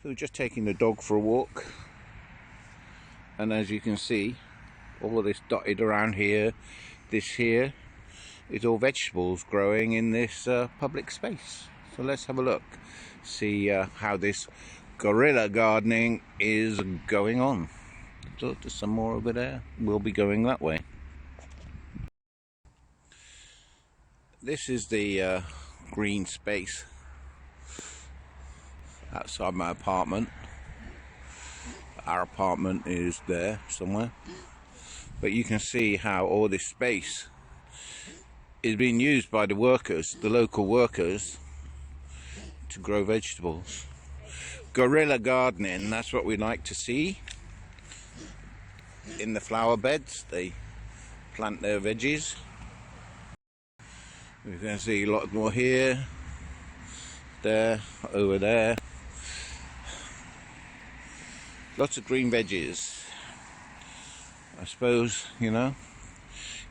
So we're just taking the dog for a walk, and as you can see, all of this dotted around here, this here is all vegetables growing in this public space. So let's have a look, see how this guerrilla gardening is going on. So there's some more over there. We'll be going that way. This is the green space outside my apartment. Our apartment is there somewhere, but you can see how all this space is being used by the workers, the local workers, to grow vegetables. Guerrilla gardening, that's what we like to see. In the flower beds, they plant their veggies. You can see a lot more here, there, over there. Lots of green veggies. I suppose, you know,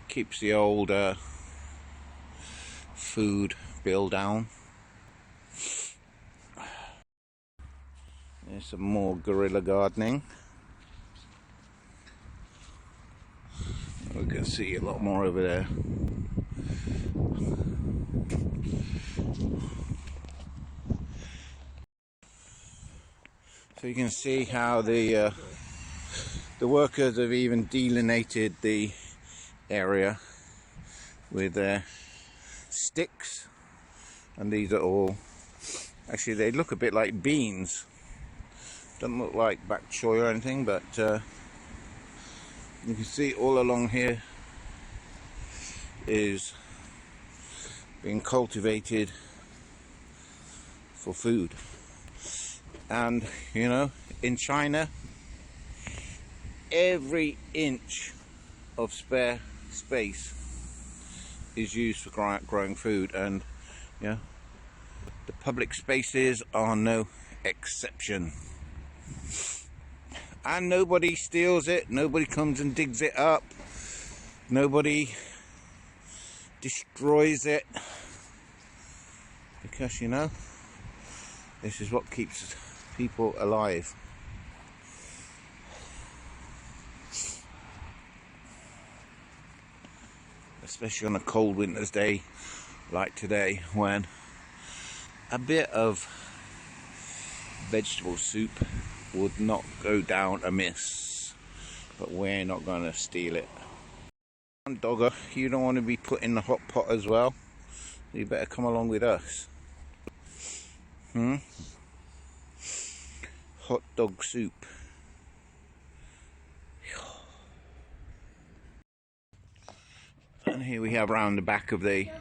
keeps the old food bill down. There's some more guerrilla gardening. We can see a lot more over there. So you can see how the workers have even delineated the area with their sticks, and these are all, actually they look a bit like beans. Doesn't look like bok choy or anything, but you can see all along here is being cultivated for food. And you know, in China, every inch of spare space is used for growing food, and you know, the public spaces are no exception. And nobody steals it, nobody comes and digs it up, nobody destroys it, because you know, this is what keeps people alive. Especially on a cold winter's day like today, when a bit of vegetable soup would not go down amiss, but we're not going to steal it. And dogger, you don't want to be put in the hot pot as well, you better come along with us. Hot dog soup. And here we have round the back of the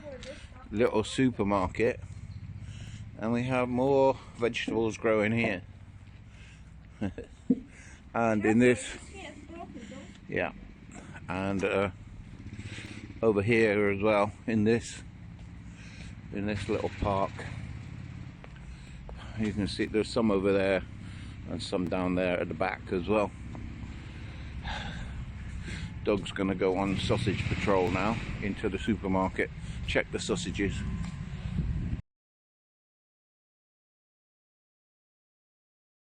little supermarket, and we have more vegetables growing here. And in this, yeah, and over here as well, in this little park, you can see there's some over there and some down there at the back as well. Dog's gonna go on sausage patrol now into the supermarket, check the sausages.